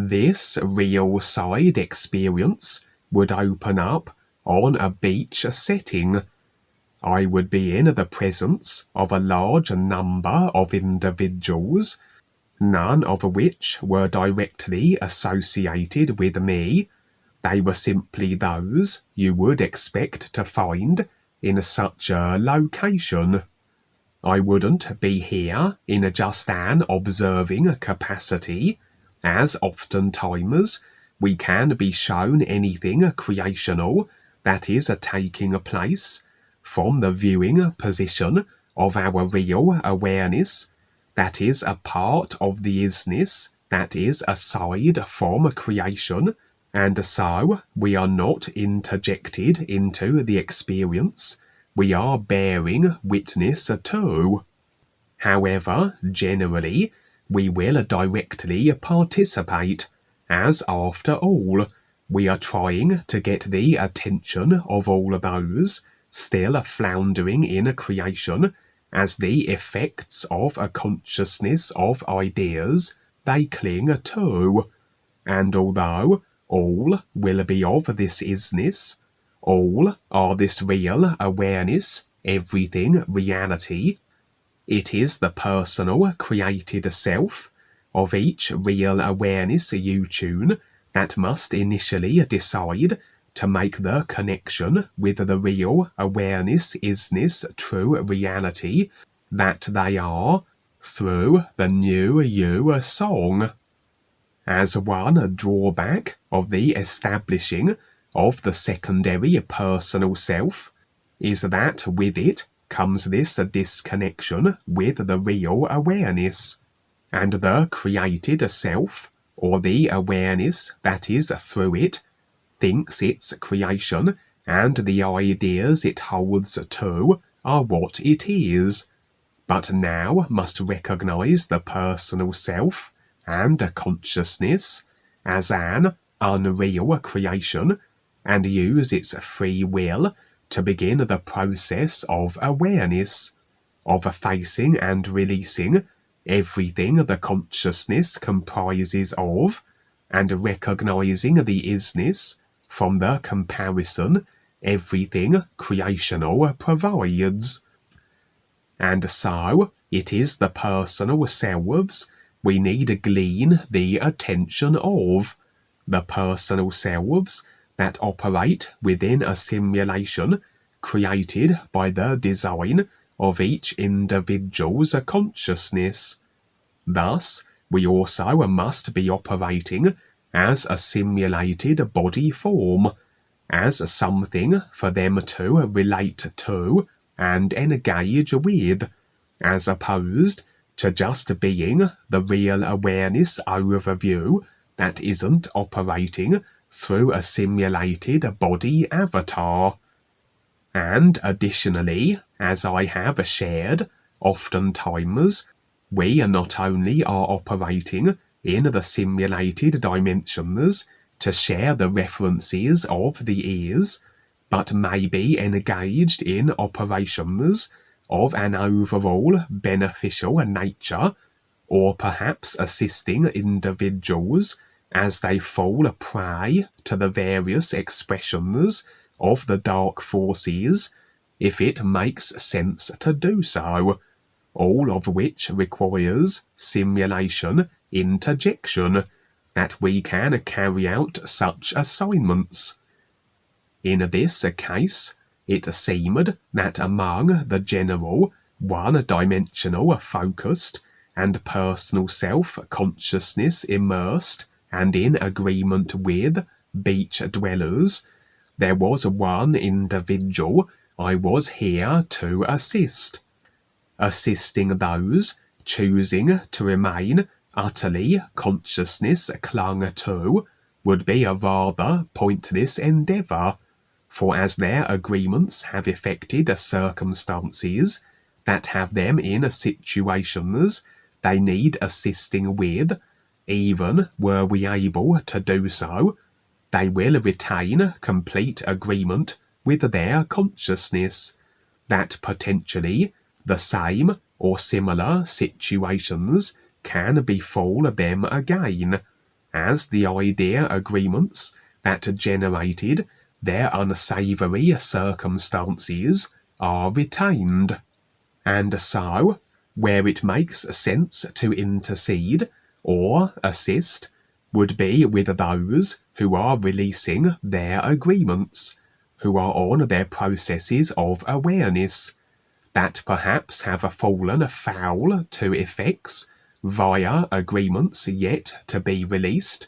This real side experience would open up on a beach setting. I would be in the presence of a large number of individuals, none of which were directly associated with me. They were simply those you would expect to find in such a location. I wouldn't be here in just an observing capacity, as oftentimes we can be shown anything creational that is taking place from the viewing position of our real awareness, that is a part of the isness that is aside from creation, and so we are not interjected into the experience we are bearing witness to. However, generally, we will directly participate, as after all, we are trying to get the attention of all those still floundering in creation as the effects of a consciousness of ideas they cling to. And although all will be of this isness, all are this real awareness, everything reality, it is the personal created self of each real awareness you tune that must initially decide to make the connection with the real awareness isness true reality that they are through the new you song. As one drawback of the establishing of the secondary personal self is that with it comes this disconnection with the real awareness, and the created self, or the awareness that is through it, thinks its creation and the ideas it holds to are what it is, but now must recognize the personal self and consciousness as an unreal creation, and use its free will to begin the process of awareness, of facing and releasing everything the consciousness comprises of, and recognizing the isness from the comparison everything creational provides. And so it is the personal selves we need glean the attention of, the personal selves that operate within a simulation created by the design of each individual's consciousness. Thus, we also must be operating as a simulated body form, as something for them to relate to and engage with, as opposed to just being the real awareness overview that isn't operating through a simulated body avatar. And additionally, as I have shared, oftentimes we not only are operating in the simulated dimensions to share the references of the ears, but may be engaged in operations of an overall beneficial nature, or perhaps assisting individuals as they fall prey to the various expressions of the dark forces, if it makes sense to do so, all of which requires simulation interjection, that we can carry out such assignments. In this case, it seemed that among the general one-dimensional focused and personal self-consciousness immersed and in agreement with beach dwellers, there was one individual I was here to assist, assisting those choosing to remain utterly consciousness clung to would be a rather pointless endeavour, for as their agreements have effected circumstances that have them in situations they need assisting with, even were we able to do so, they will retain complete agreement with their consciousness, that potentially the same or similar situations can befall them again, as the idea agreements that generated their unsavoury circumstances are retained. And so, where it makes sense to intercede or assist would be with those who are releasing their agreements, who are on their processes of awareness, that perhaps have fallen foul to effects via agreements yet to be released,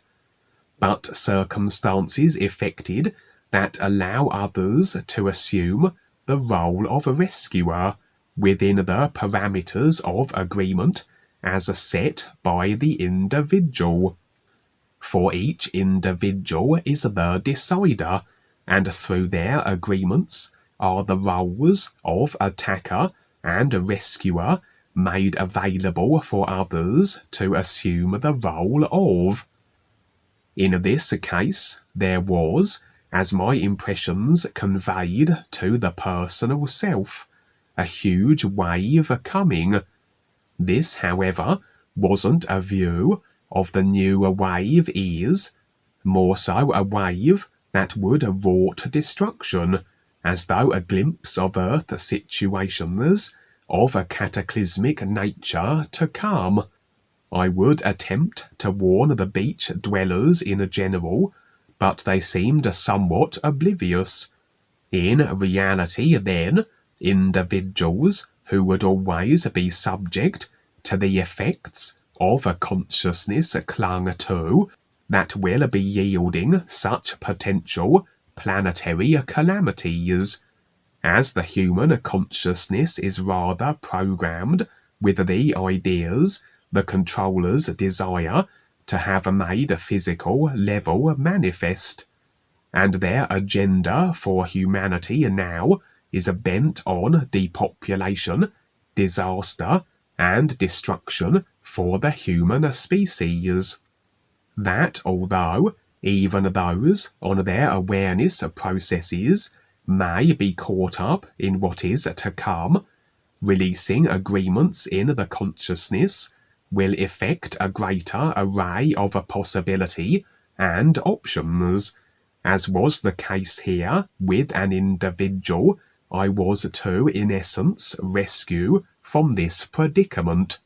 but circumstances effected that allow others to assume the role of a rescuer within the parameters of agreement as set by the individual. For each individual is the decider, and through their agreements are the roles of attacker and rescuer made available for others to assume the role of. In this case, there was, as my impressions conveyed to the personal self, a huge wave coming. This, however, wasn't a view of the new wave is, more so a wave that would wrought destruction, as though a glimpse of Earth situations of a cataclysmic nature to come. I would attempt to warn the beach dwellers in general, but they seemed somewhat oblivious. In reality, then, individuals who would always be subject to the effects of a consciousness clung to that will be yielding such potential planetary calamities, as the human consciousness is rather programmed with the ideas the controllers desire to have made a physical level manifest, and their agenda for humanity now is bent on depopulation, disaster, and destruction for the human species. That although even those on their awareness processes may be caught up in what is to come, releasing agreements in the consciousness will effect a greater array of possibility and options, as was the case here with an individual I was to in essence rescue from this predicament.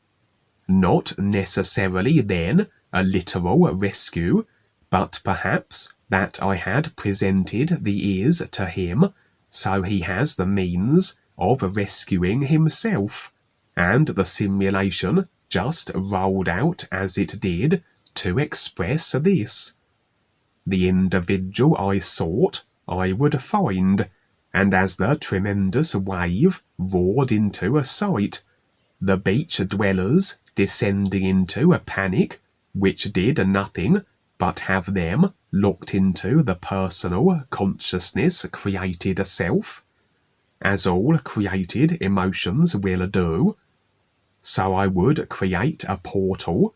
Not necessarily then a literal rescue, but perhaps that I had presented the ears to him, so he has the means of rescuing himself, and the simulation just rolled out as it did to express this. The individual I sought I would find, and as the tremendous wave roared into sight, the beach dwellers descending into a panic which did nothing but have them locked into the personal consciousness created self, as all created emotions will do. So I would create a portal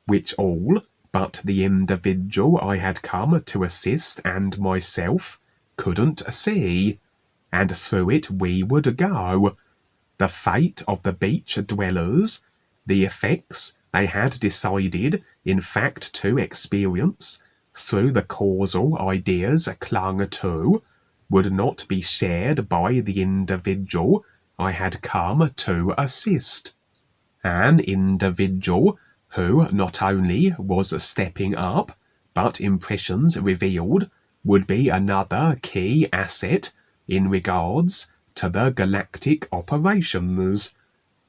which all but the individual I had come to assist and myself couldn't see, and through it we would go. The fate of the beach dwellers, the effects they had decided in fact to experience through the causal ideas clung to, would not be shared by the individual I had come to assist. An individual who not only was stepping up, but impressions revealed would be another key asset in regards to the galactic operations.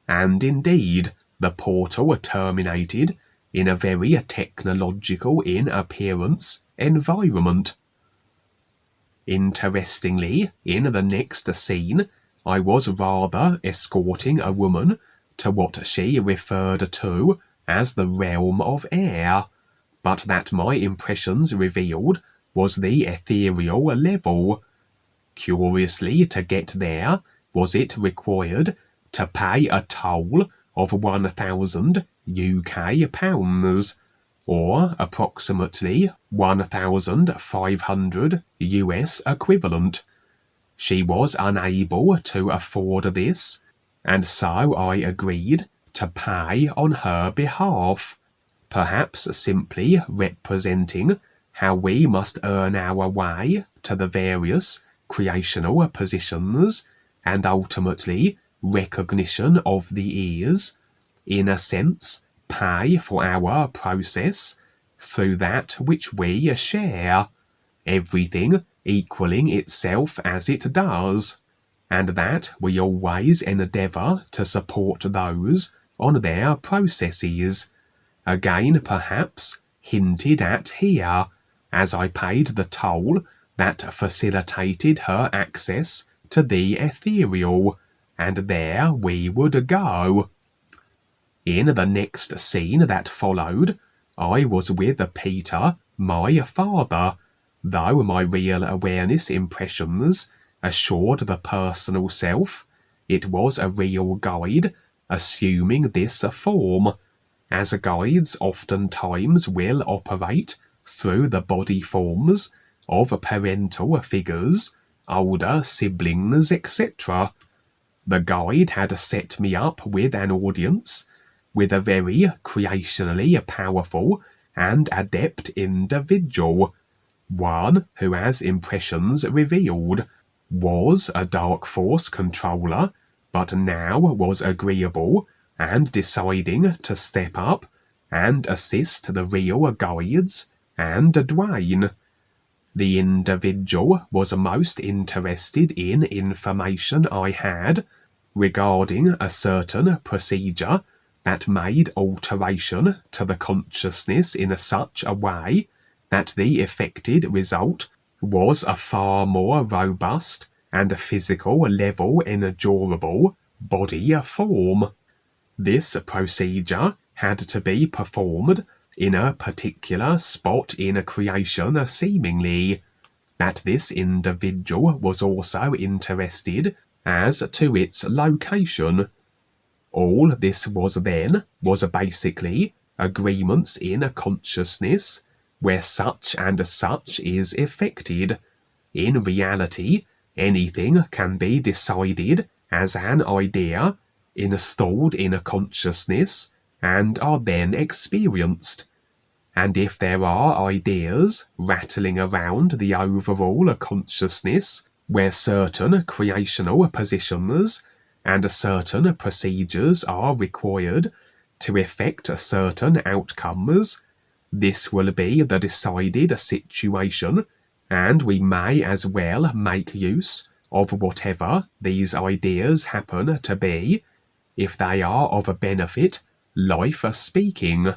And indeed, the portal terminated in a very technological in appearance environment. Interestingly, in the next scene, I was rather escorting a woman to what she referred to as the realm of air, but that my impressions revealed was the ethereal level. Curiously, to get there, was it required to pay a toll of 1,000 UK pounds, or approximately 1,500 US equivalent. She was unable to afford this, and so I agreed to pay on her behalf. perhaps simply representing how we must earn our way to the various creational positions and ultimately recognition of the ears, in a sense pay for our process through that which we share, everything equaling itself as it does, and that we always endeavour to support those on their processes, again perhaps hinted at here, as I paid the toll that facilitated her access to the ethereal, and there we would go. In the next scene that followed, I was with Peter, my father, though my real awareness impressions assured the personal self it was a real guide assuming this form, as guides oftentimes will operate through the body forms of parental figures, older siblings, etc. The guide had set me up with an audience, with a very creationally powerful and adept individual, one who, as impressions revealed, was a dark force controller, but now was agreeable and deciding to step up and assist the real guides and Dwayne. The individual was most interested in information I had regarding a certain procedure that made alteration to the consciousness in such a way that the effected result was a far more robust and physical level endurable body form. This procedure had to be performed in a particular spot in creation seemingly, that this individual was also interested as to its location. All this was basically agreements in consciousness where such and such is effected. In reality, anything can be decided as an idea installed in consciousness and are then experienced. And if there are ideas rattling around the overall consciousness where certain creational positions and certain procedures are required to effect certain outcomes, this will be the decided situation, and we may as well make use of whatever these ideas happen to be, if they are of a benefit, life speaking.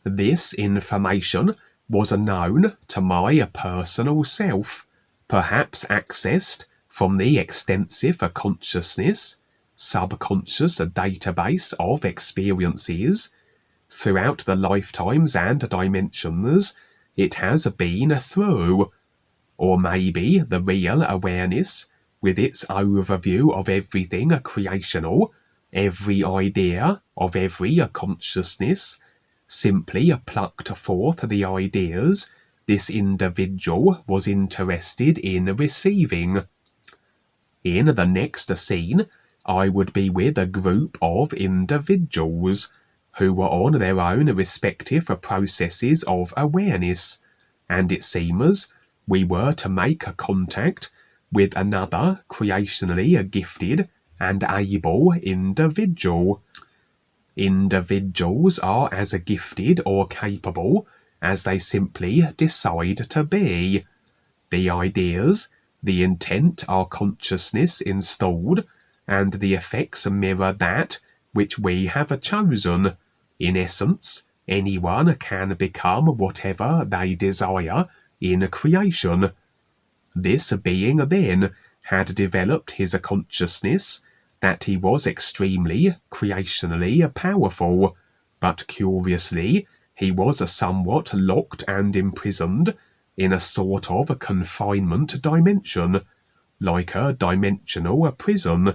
This information was known to my personal self, perhaps accessed from the extensive consciousness, subconscious database of experiences throughout the lifetimes and dimensions it has been through, or maybe the real awareness with its overview of everything creational, every idea of every consciousness, simply plucked forth the ideas this individual was interested in receiving. In the next scene, I would be with a group of individuals who were on their own respective processes of awareness, and it seems we were to make contact with another creationally gifted and able individual. Individuals are as gifted or capable as they simply decide to be. The ideas, the intent are consciousness installed, and the effects mirror that which we have chosen. In essence, anyone can become whatever they desire in creation. This being then had developed his consciousness that he was extremely creationally powerful, but curiously he was somewhat locked and imprisoned in a sort of confinement dimension, like a dimensional prison.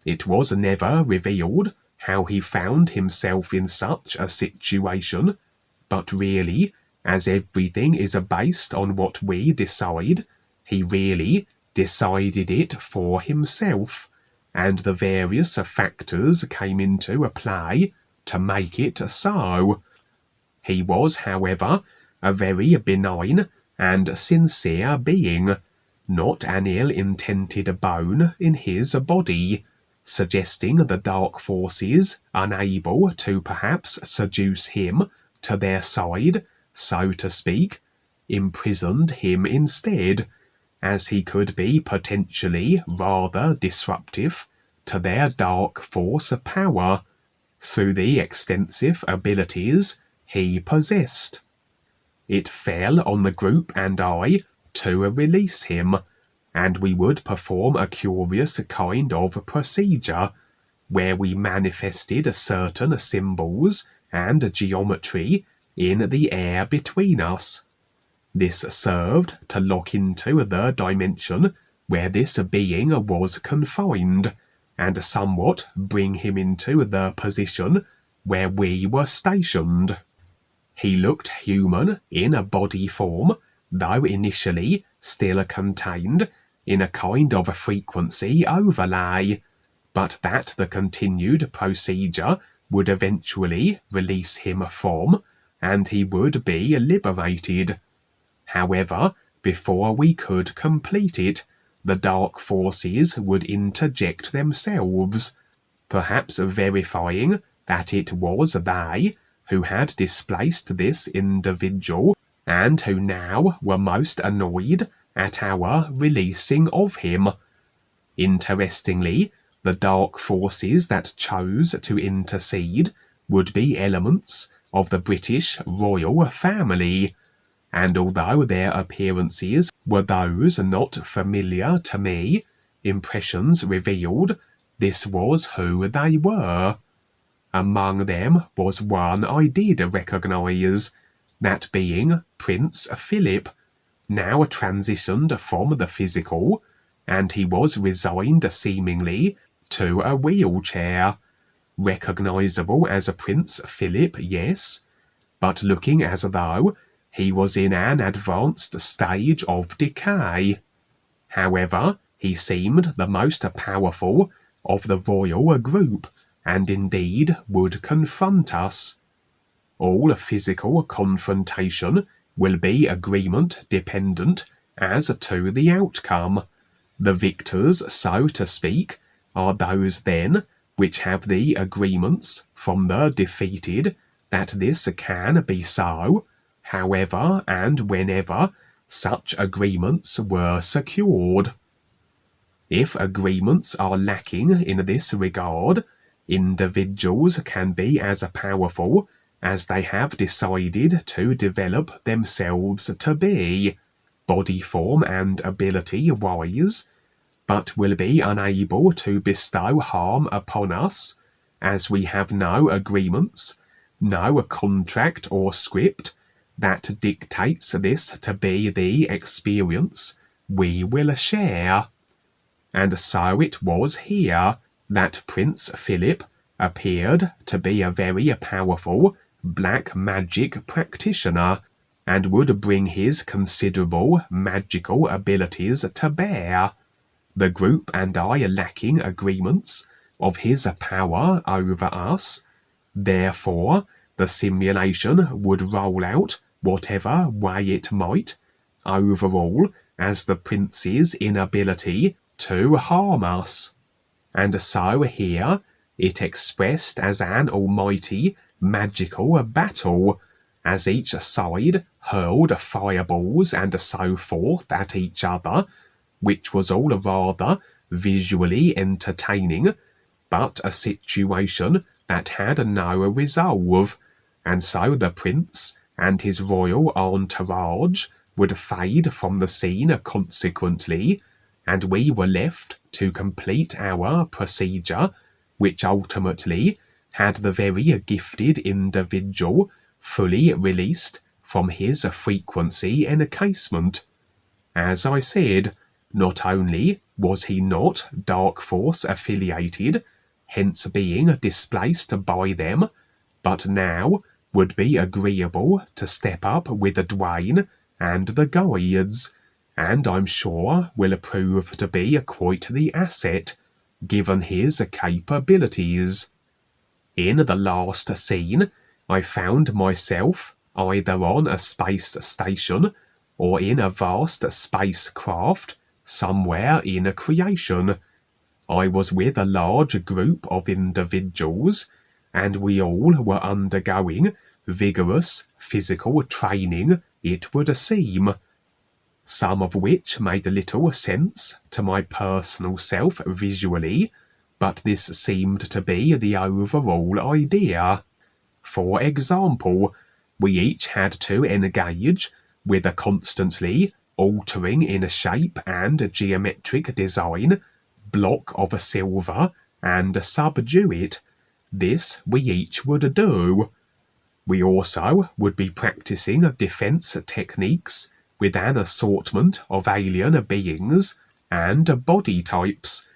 It was never revealed how he found himself in such a situation, but really, as everything is based on what we decide, he really decided it for himself, and the various factors came into play to make it so. He was, however, a very benign and sincere being, not an ill-intended bone in his body, suggesting the dark forces, unable to perhaps seduce him to their side, so to speak, imprisoned him instead, as he could be potentially rather disruptive to their dark force power through the extensive abilities he possessed. It fell on the group and I to release him, and we would perform a curious kind of procedure where we manifested certain symbols and geometry in the air between us. This served to lock into the dimension where this being was confined, and somewhat bring him into the position where we were stationed. He looked human in a body form, though initially still contained in a kind of a frequency overlay, but that the continued procedure would eventually release him from, and he would be liberated. However, before we could complete it, the dark forces would interject themselves, perhaps verifying that it was they who had displaced this individual, and who now were most annoyed at our releasing of him. Interestingly, the dark forces that chose to intercede would be elements of the British royal family, and although their appearances were those not familiar to me, impressions revealed this was who they were. Among them was one I did recognise, that being Prince Philip, now transitioned from the physical, and he was resigned seemingly to a wheelchair. Recognisable as a Prince Philip, yes, but looking as though he was in an advanced stage of decay. However, he seemed the most powerful of the royal group, and indeed would confront us. All physical confrontation will be agreement dependent as to the outcome. The victors, so to speak, are those then which have the agreements from the defeated that this can be so, however and whenever such agreements were secured. If agreements are lacking in this regard, individuals can be as powerful as they have decided to develop themselves to be, body form and ability wise, but will be unable to bestow harm upon us, as we have no agreements, no contract or script that dictates this to be the experience we will share. And so it was here that Prince Philip appeared to be a very powerful black magic practitioner, and would bring his considerable magical abilities to bear, the group and I lacking agreements of his power over us. Therefore, the simulation would roll out whatever way it might, overall as the prince's inability to harm us. And so here it expressed as an almighty magical battle, as each side hurled fireballs and so forth at each other, which was all rather visually entertaining, but a situation that had no resolve, and so the prince and his royal entourage would fade from the scene consequently, and we were left to complete our procedure, which ultimately had the very gifted individual fully released from his frequency encasement. As I said, not only was he not Dark Force affiliated, hence being displaced by them, but now would be agreeable to step up with Dwayne and the guides, and I'm sure will prove to be quite the asset, given his capabilities. In the last scene, I found myself either on a space station or in a vast spacecraft somewhere in creation. I was with a large group of individuals, and we all were undergoing vigorous physical training, it would seem, some of which made little sense to my personal self visually, but this seemed to be the overall idea. For example, we each had to engage with a constantly altering in shape and geometric design block of silver and subdue it. This we each would do. We also would be practicing defense techniques with an assortment of alien beings and body types,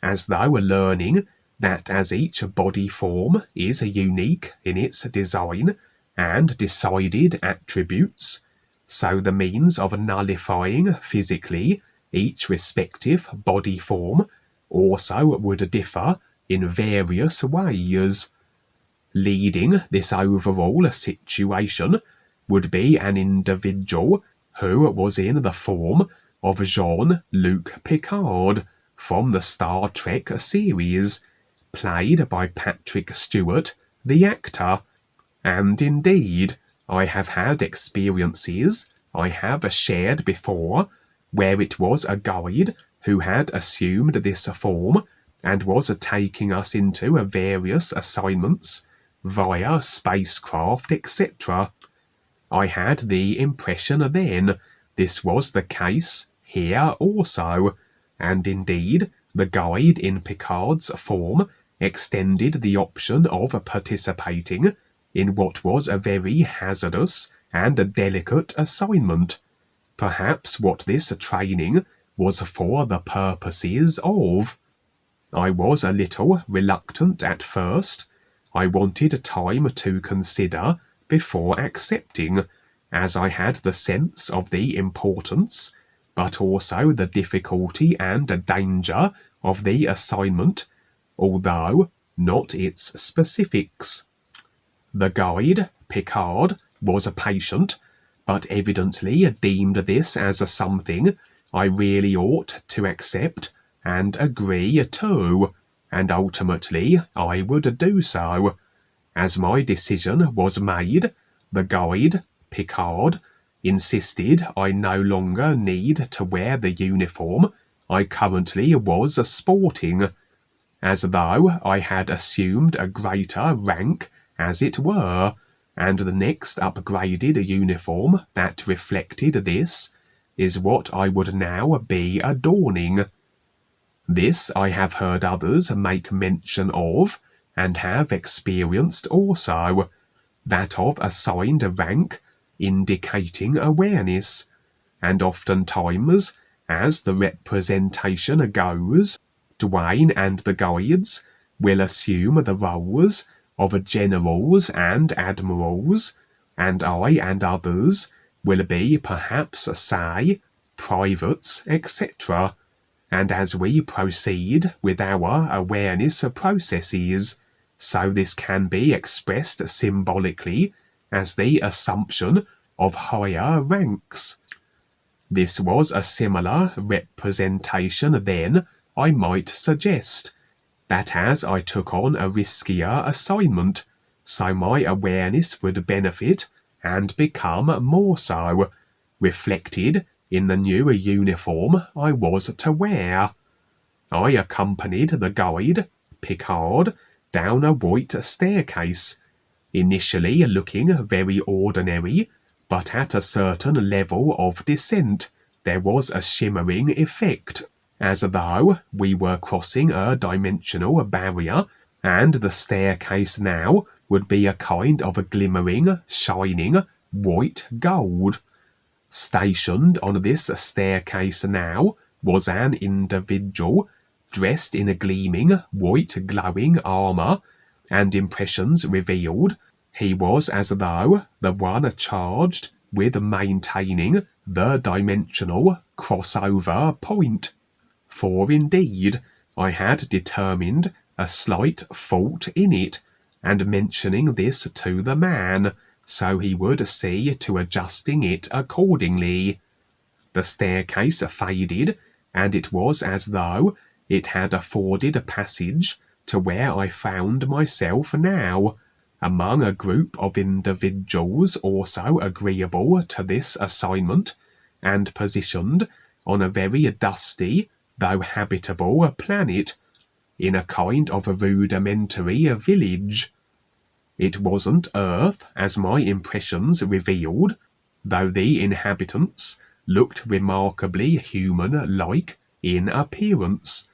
as though learning that as each body form is unique in its design and decided attributes, so the means of nullifying physically each respective body form also would differ in various ways. Leading this overall situation would be an individual who was in the form of Jean-Luc Picard from the Star Trek series, played by Patrick Stewart, the actor. And indeed, I have had experiences I have shared before where it was a guide who had assumed this form and was taking us into various assignments via spacecraft, etc. I had the impression then this was the case here also, and indeed the guide in Picard's form extended the option of participating in what was a very hazardous and delicate assignment, perhaps what this training was for the purposes of. I was a little reluctant at first. I wanted time to consider before accepting, as I had the sense of the importance, but also the difficulty and danger of the assignment, although not its specifics. The guide, Picard, was a patient, but evidently deemed this as something I really ought to accept and agree to, and ultimately I would do so. As my decision was made, the guide, Picard, insisted I no longer need to wear the uniform I currently was sporting, as though I had assumed a greater rank, as it were, and the next upgraded uniform that reflected this is what I would now be adorning. This I have heard others make mention of, and have experienced also, that of assigned rank indicating awareness, and oftentimes, as the representation goes, Dwayne and the guides will assume the roles of generals and admirals, and I and others will be perhaps, say, privates, etc. And as we proceed with our awareness processes, so this can be expressed symbolically as the assumption of higher ranks. This was a similar representation then, I might suggest, that as I took on a riskier assignment, so my awareness would benefit and become more so, reflected in the new uniform I was to wear. I accompanied the guide, Picard, down a white staircase, initially looking very ordinary, but at a certain level of descent there was a shimmering effect, as though we were crossing a dimensional barrier, and the staircase now would be a kind of a glimmering, shining, white gold. Stationed on this staircase now was an individual dressed in a gleaming, white glowing armour, and impressions revealed he was as though the one charged with maintaining the dimensional crossover point. For indeed I had determined a slight fault in it, and mentioning this to the man, so he would see to adjusting it accordingly. The staircase faded, and it was as though it had afforded a passage to where I found myself now, among a group of individuals also agreeable to this assignment, and positioned on a very dusty, though habitable planet, in a kind of a rudimentary village. It wasn't Earth, as my impressions revealed, though the inhabitants looked remarkably human-like in appearance.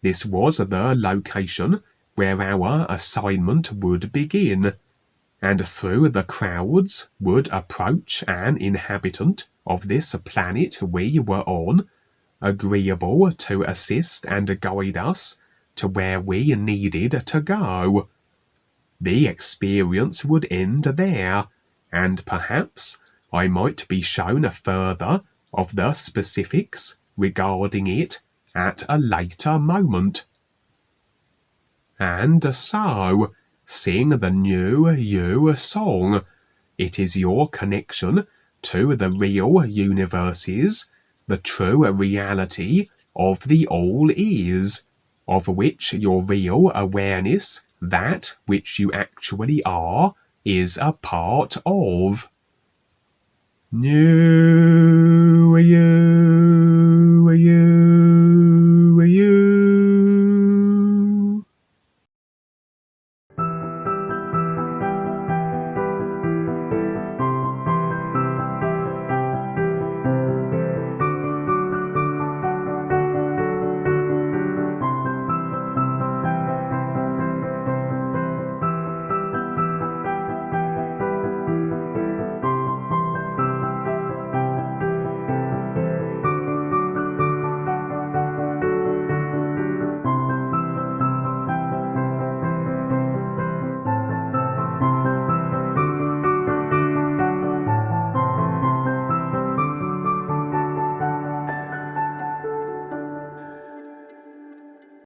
This was the location where our assignment would begin, and through the crowds would approach an inhabitant of this planet we were on, agreeable to assist and guide us to where we needed to go. The experience would end there, and perhaps I might be shown further of the specifics regarding it at a later moment. And so, sing the new you song. It is your connection to the real universes, the true reality of the all is, of which your real awareness, that which you actually are, is a part of. New you.